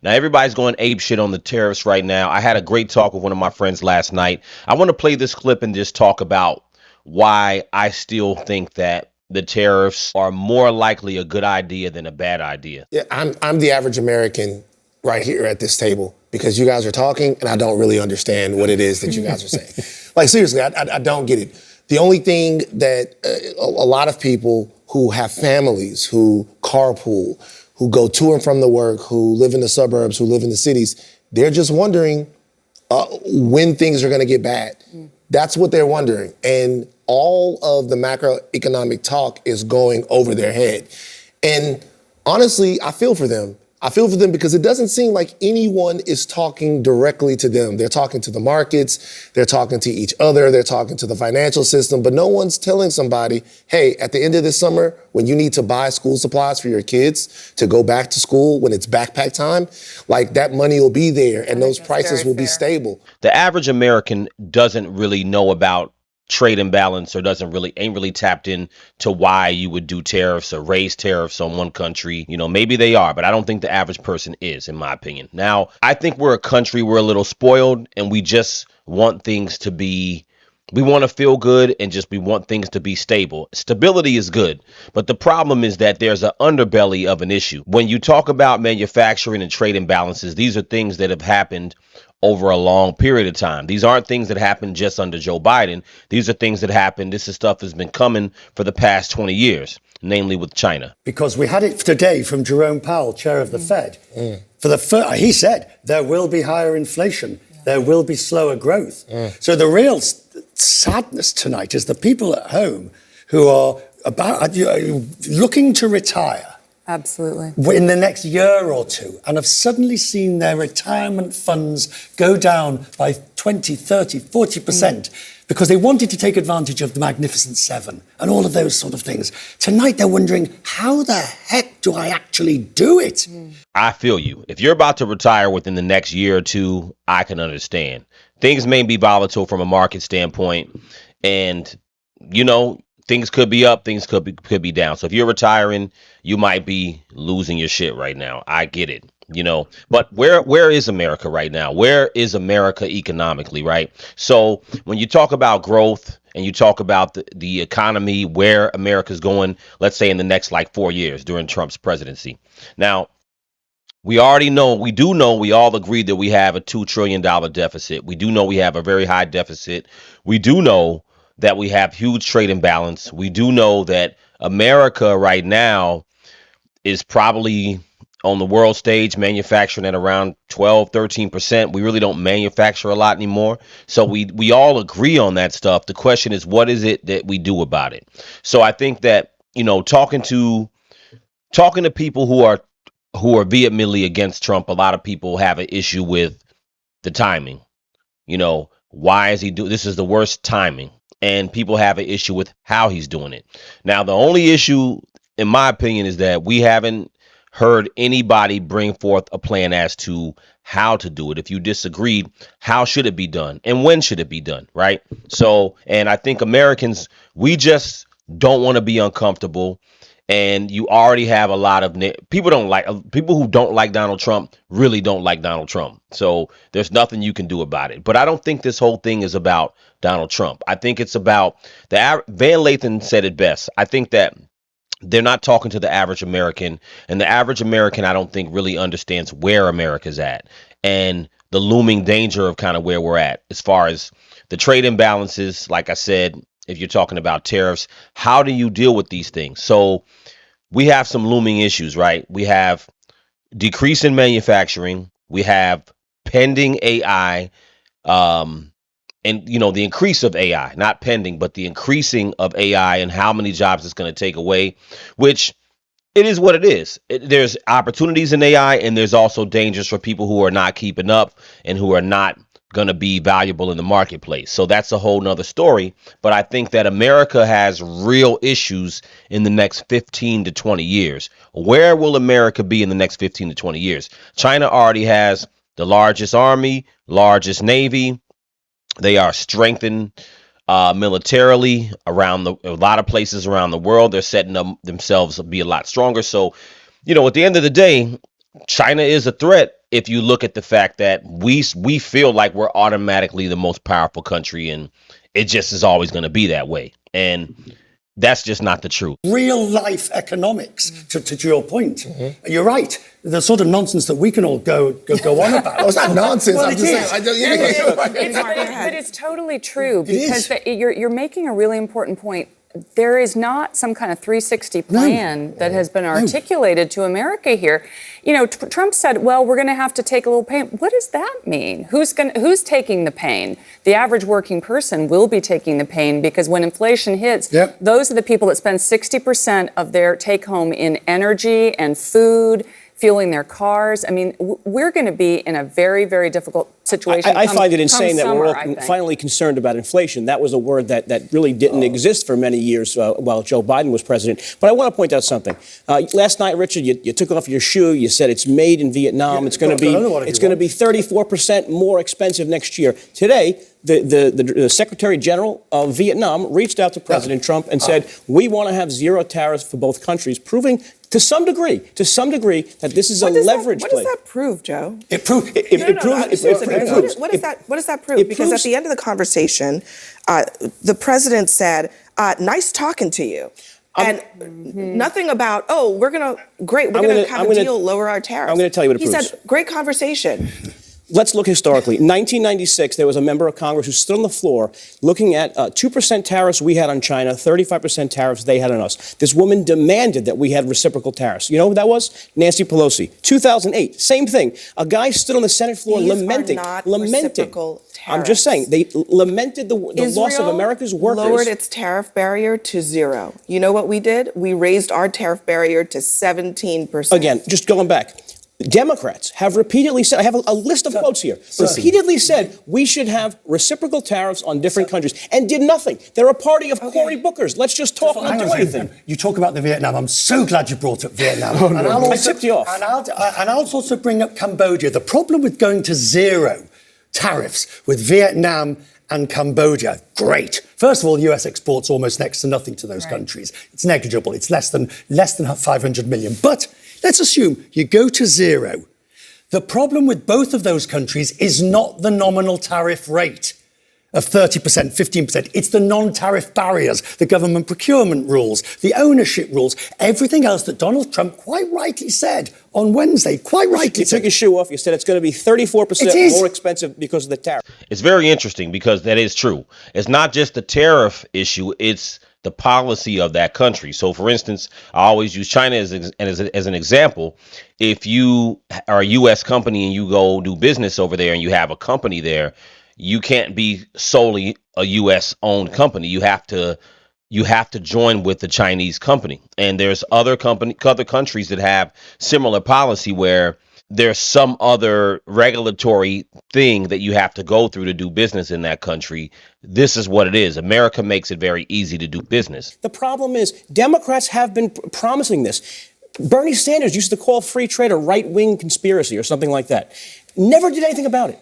Now everybody's going ape shit on the tariffs right now. I had a great talk with one of my friends last night. I want to play this clip and just talk about why I still think that the tariffs are more likely a good idea than a bad idea. Yeah, I'm the average American right here at this table because you guys are talking and I don't really understand what it is that you guys are saying. Like seriously, I don't get it. The only thing that a lot of people who have families, who carpool, who go to and from the work, who live in the suburbs, who live in the cities, they're just wondering when things are going to get bad. That's what they're wondering. And all of the macroeconomic talk is going over their head. And honestly, I feel for them. I feel for them because it doesn't seem like anyone is talking directly to them. They're talking to the markets, they're talking to each other, they're talking to the financial system, but no one's telling somebody, hey, at the end of this summer, when you need to buy school supplies for your kids to go back to school when it's backpack time, like that money will be there and those prices will be stable. The average American doesn't really know about trade imbalance or doesn't really ain't really tapped in to why you would do tariffs or raise tariffs on one country. Maybe they are, but I don't think the average person is, in my opinion. Now, I think we're a country, we're a little spoiled, and we just want things to be we want to feel good and just we want things to be stable. Stability is good, but the problem is that there's an underbelly of an issue. When you talk about manufacturing and trade imbalances, these are things that have happened over a long period of time. These aren't things that happened just under Joe Biden. These are things that happened. This is stuff has been coming for the past 20 years, namely with China. Because we had it today from Jerome Powell, chair of the Fed. For the he said there will be higher inflation. There will be slower growth. So the real sadness tonight is the people at home who are looking to retire. Absolutely. In the next year or two, and have suddenly seen their retirement funds go down by 20, 30, 40% because they wanted to take advantage of the Magnificent Seven and all of those sort of things. Tonight, they're wondering, how the heck do I actually do it? I feel you. If you're about to retire within the next year or two, I can understand. Things may be volatile from a market standpoint, and, things could be up, things could be down. So if you're retiring, you might be losing your shit right now. I get it, But where is America right now? Where is America economically, right? So when you talk about growth and you talk about the economy, where America's going, let's say in the next 4 years during Trump's presidency. Now, we already know, we all agreed that we have a $2 trillion deficit. We do know we have a very high deficit. We do know that we have huge trade imbalance. We do know that America right now is probably on the world stage manufacturing at around 12-13%. We really don't manufacture a lot anymore. So we all agree on that stuff. The question is, what is it that we do about it? So I think that, talking to people who are vehemently against Trump, a lot of people have an issue with the timing. Why is he doing this? Is the worst timing. And people have an issue with how he's doing it. Now, the only issue, in my opinion, is that we haven't heard anybody bring forth a plan as to how to do it. If you disagreed, how should it be done? And when should it be done? Right. So, and I think Americans, we just don't want to be uncomfortable. And you already have a lot of people who don't like Donald Trump really don't like Donald Trump. So there's nothing you can do about it. But I don't think this whole thing is about Donald Trump. I think it's about Van Lathan said it best. I think that they're not talking to the average American, and the average American, I don't think, really understands where America's at and the looming danger of kind of where we're at as far as the trade imbalances. Like I said, if you're talking about tariffs, how do you deal with these things? So we have some looming issues, right? We have decrease in manufacturing. We have pending AI, and the increase of AI, not pending, but the increasing of AI and how many jobs it's going to take away, which it is what it is. There's opportunities in AI, and there's also dangers for people who are not keeping up and who are not going to be valuable in the marketplace. So that's a whole nother story. But I think that America has real issues in the next 15 to 20 years. Where will America be in the next 15 to 20 years? China already has the largest army, largest navy. They are strengthened militarily around a lot of places around the world. They're setting up themselves to be a lot stronger. So, at the end of the day, China is a threat, if you look at the fact that we feel like we're automatically the most powerful country, and it just is always going to be that way. And that's just not the truth. Real life economics, to your point. You're right. The sort of nonsense that we can all go on about. Oh, it's not nonsense. Well, I'm it just saying. But it's totally true, because you're making a really important point. There is not some kind of 360 plan that has been articulated to America here. You know, Trump said, well, we're going to have to take a little pain. What does that mean? Who's taking the pain? The average working person will be taking the pain, because when inflation hits, those are the people that spend 60% of their take home in energy and food, fueling their cars. I mean, we're going to be in a very, very difficult situation. I find it insane that summer, we're all finally concerned about inflation. That was a word that really didn't exist for many years while Joe Biden was president. But I want to point out something. Last night, Richard, you took off your shoe. You said it's made in Vietnam. It's going to be 34% more expensive next year. Today, the Secretary General of Vietnam reached out to President Trump and said, we want to have zero tariffs for both countries, proving to some degree that this is a leverage play. What does that prove, Joe? It proves. What does that prove? Because at the end of the conversation, the president said, "Nice talking to you." And nothing about, we're going to have a deal, lower our tariffs. I'm going to tell you what it proves. He said, great conversation. Let's look historically. 1996, there was a member of Congress who stood on the floor looking at 2% tariffs we had on China, 35% tariffs they had on us. This woman demanded that we had reciprocal tariffs. You know who that was? Nancy Pelosi. 2008, same thing. A guy stood on the Senate floor lamenting. Reciprocal tariffs. I'm just saying, they lamented the loss of America's workers. Lowered its tariff barrier to 0. You know what we did? We raised our tariff barrier to 17%. Again, just going back. Democrats have repeatedly said, I have a list of quotes here, repeatedly said we should have reciprocal tariffs on different countries, and did nothing. They're a party of Cory Bookers. Let's just talk and not do anything. You talk about the Vietnam. I'm so glad you brought up Vietnam. I tipped you off. And I'll also bring up Cambodia. The problem with going to zero tariffs with Vietnam and Cambodia, great. First of all, US exports almost next to nothing to those countries. It's negligible. It's less than 500 million. But let's assume you go to zero. The problem with both of those countries is not the nominal tariff rate of 30%, 15%. It's the non-tariff barriers, the government procurement rules, the ownership rules, everything else that Donald Trump quite rightly said on Wednesday. You took your shoe off. You said it's going to be 34% more expensive because of the tariff. It's very interesting, because that is true. It's not just the tariff issue. It's the policy of that country. So, for instance, I always use China as an example. If you are a U.S. company and you go do business over there and you have a company there, you can't be solely a U.S. owned company. You have to join with the Chinese company. And there's other countries that have similar policy where there's some other regulatory thing that you have to go through to do business in that country. This is what it is. America makes it very easy to do business. The problem is Democrats have been promising this. Bernie Sanders used to call free trade a right-wing conspiracy or something like that. Never did anything about it.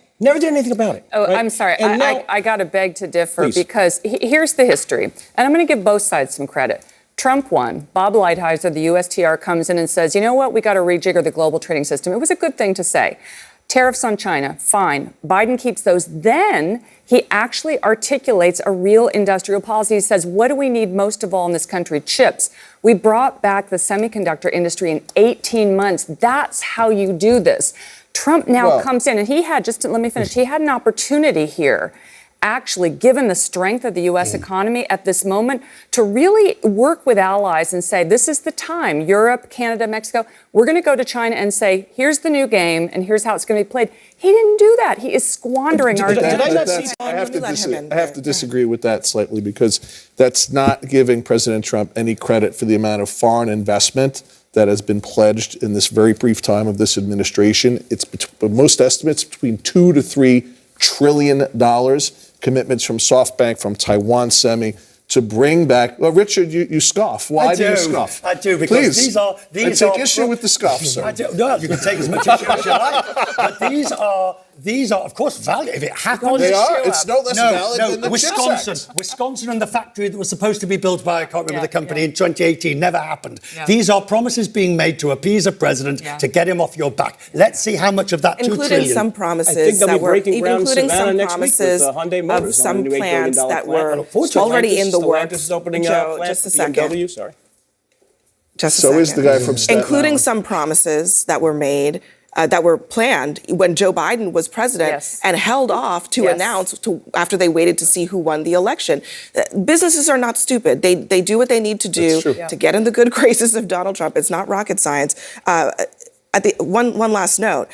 Oh, right? I'm sorry. I got to beg to differ, because here's the history. And I'm going to give both sides some credit. Trump won. Bob Lighthizer, the USTR, comes in and says, you know what, we got to rejigger the global trading system. It was a good thing to say. Tariffs on China, fine. Biden keeps those. Then he actually articulates a real industrial policy. He says, what do we need most of all in this country? Chips. We brought back the semiconductor industry in 18 months. That's how you do this. Trump now comes in, and let me finish. He had an opportunity here, actually, given the strength of the U.S. economy at this moment, to really work with allies and say, this is the time. Europe, Canada, Mexico, we're going to go to China and say, here's the new game, and here's how it's going to be played. He didn't do that. He is squandering our I have to disagree with that slightly, because that's not giving President Trump any credit for the amount of foreign investment that has been pledged in this very brief time of this administration. It's most estimates between $2 to $3 trillion commitments from SoftBank, from Taiwan Semi, to bring back. Well, Richard, you scoff. Why do you scoff? I do, because these I take issue with the scoff, sir. No, you can take as much issue as you like. But these are These are, of course, valid. If it happens, They are. It's no less valid than the Wisconsin. CHIPS Act. Wisconsin and the factory that was supposed to be built by, I can't remember the company, in 2018 never happened. Yeah. These are promises being made to appease a president to get him off your back. Let's see how much of that $2 including trillion. some I think promises they'll that be were, breaking ground in including Savannah some next week with, promises Hyundai of Motors on some the new $8 billion plans that plant. were Unfortunately, already in the Stellantis works. is opening a Joe, plant just a for BMW. second. Sorry. Just a So second. is the guy from Staten including Island. some promises that were made, that were planned when Joe Biden was president and held off to announce after they waited to see who won the election. Businesses are not stupid. They do what they need to do to get in the good graces of Donald Trump. It's not rocket science. At the one last note,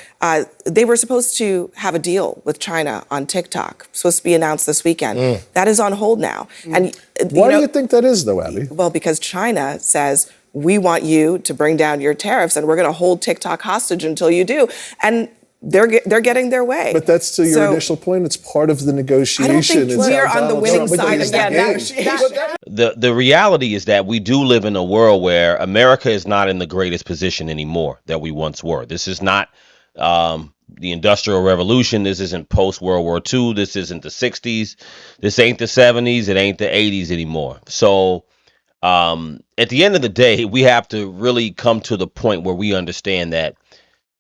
they were supposed to have a deal with China on TikTok, supposed to be announced this weekend. That is on hold now. And Why do you think that is, though, Abby? well, because China says, we want you to bring down your tariffs, and we're going to hold TikTok hostage until you do. And they're getting their way. But that's to your initial point. It's part of the negotiation. I don't think It's we how are on the Donald winning Trump side plays of that the game. negotiation. The reality is that we do live in a world where America is not in the greatest position anymore that we once were. This is not the Industrial Revolution. This isn't post World War II. This isn't the 60s. This ain't the 70s. It ain't the 80s anymore. So at the end of the day, we have to really come to the point where we understand that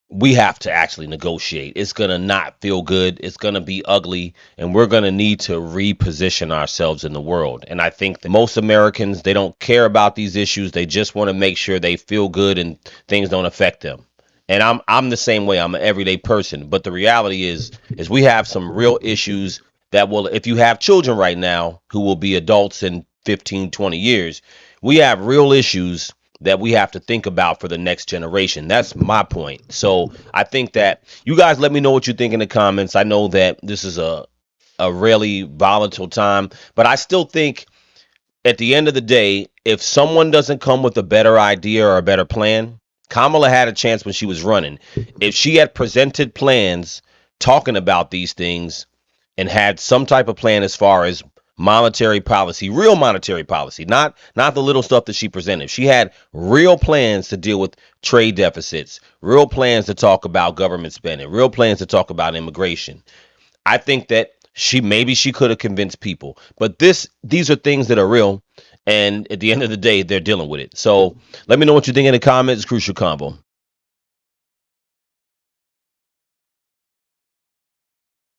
we have to actually negotiate. It's going to not feel good. It's going to be ugly. And we're going to need to reposition ourselves in the world. And I think that most Americans, they don't care about these issues. They just want to make sure they feel good and things don't affect them. And I'm the same way. I'm an everyday person. But the reality is we have some real issues that will, if you have children right now who will be adults in 15, 20 years, we have real issues that we have to think about for the next generation. That's my point. So I think that you guys let me know what you think in the comments. I know that this is a really volatile time, but I still think at the end of the day, if someone doesn't come with a better idea or a better plan, Kamala had a chance when she was running. If she had presented plans talking about these things and had some type of plan as far as monetary policy, real monetary policy, not the little stuff that she presented. She had real plans to deal with trade deficits, real plans to talk about government spending, real plans to talk about immigration. I think that she could have convinced people, but these are things that are real. And at the end of the day, they're dealing with it. So let me know what you think in the comments. Crucial Convo.